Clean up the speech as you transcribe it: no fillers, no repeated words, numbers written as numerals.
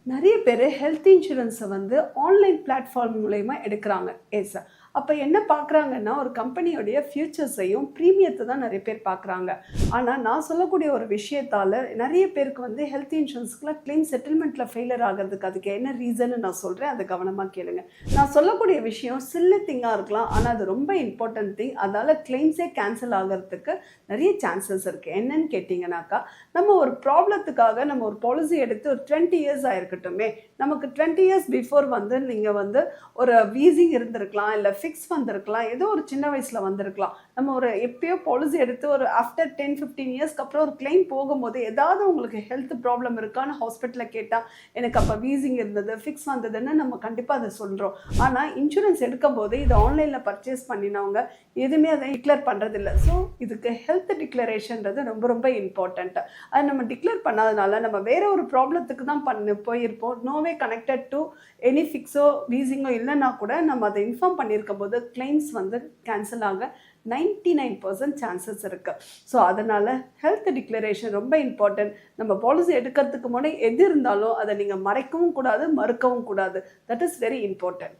நிறைய பேரு health insurance வந்து ஆன்லைன் பிளாட்ஃபார்ம் மூலியமா எடுக்குறாங்க. எஸ். அப்ப என்ன பார்க்குறாங்கன்னா, ஒரு கம்பெனியோடைய ஃபியூச்சர்ஸையும், பிரீமியத்த தான் நிறைய பேர் பார்க்குறாங்க. ஆனா, நான் சொல்லக்கூடிய ஒரு விஷயத்தால நிறைய பேருக்கு வந்து ஹெல்த் இன்சூரன்ஸ்க்குல கிளைம் செட்டில்மெண்ட்ல ஃபெயிலியர் ஆகுறதுக்கு அதுக்கு என்ன ரீசன்னு நான் சொல்றேன். அத கவனமா கேளுங்க. நான் சொல்லக்கூடிய விஷயம் சில்லி திங்கா இருக்கலாம். ஆனா, அது ரொம்ப இம்பார்ட்டன்ட் திங். அதால கிளைம்ஸே கேன்சல் ஆகுறதுக்கு நிறைய சான்சஸ் இருக்கு. என்னன்னு கேட்டீங்கன்னாக்கா, நம்ம ஒரு ப்ராப்ளத்துக்காக நம்ம ஒரு பாலிசி எடுத்து ஒரு 20 இயர்ஸ் ஆயிருக்கட்டுமே, நமக்கு 20 இயர்ஸ் பிஃபோர் வந்து நீங்க வந்து ஒரு வீசிங் இருந்திருக்கலாம், இல்ல ஃபிக்ஸ் வந்திருக்கலாம், ஏதோ ஒரு சின்ன வயசுல வந்திருக்கலாம். நம்ம ஒரு எப்பயோ பாலிசி எடுத்து ஒரு ஆஃப்டர் 10, 15 இயர்ஸ்க்கு அப்புறம் ஒரு கிளைம் போகும்போது, ஏதாவது உங்களுக்கு ஹெல்த் ப்ராப்ளம் இருக்கான்னு ஹாஸ்பிட்டல்ல கேட்டா, எனக்கு அப்ப வீசிங் இருந்தது, ஃபிக்ஸ் வந்ததுன்னு நம்ம கண்டிப்பா அத சொல்றோம். ஆனா இன்சூரன்ஸ் எடுக்கும்போது இத ஆன்லைன்ல பர்ச்சேஸ் பண்ணினவங்க எதுவுமே அத டிக்ளேர் பண்றதில்ல. ஸோ இதுக்கு ஹெல்த் டிக்ளரேஷன்றது ரொம்ப ரொம்ப இம்பார்ட்டன்ட். அது நம்ம டிக்ளேர் பண்ணாதனால நம்ம வேற ஒரு ப்ராப்ளத்துக்கு தான் போயிருப்போம். No way connected to any ஃபிக்ஸோ, லீசிங்கோ இல்லன்னா கூட நம்ம அத இன்ஃபார்ம் பண்ணியிருக்கும்போது கிளைம்ஸ் வந்து கேன்சல் ஆக 99% சான்சஸ் இருக்கு. ஸோ அதனால ஹெல்த் டிக்ளரேஷன் ரொம்ப இம்பார்ட்டன்ட். நம்ம பாலிசி எடுக்கிறதுக்கு முன்னாடி எது இருந்தாலும் அத நீங்க மறைக்கவும் கூடாது, மறுக்கவும் கூடாது. That is very important.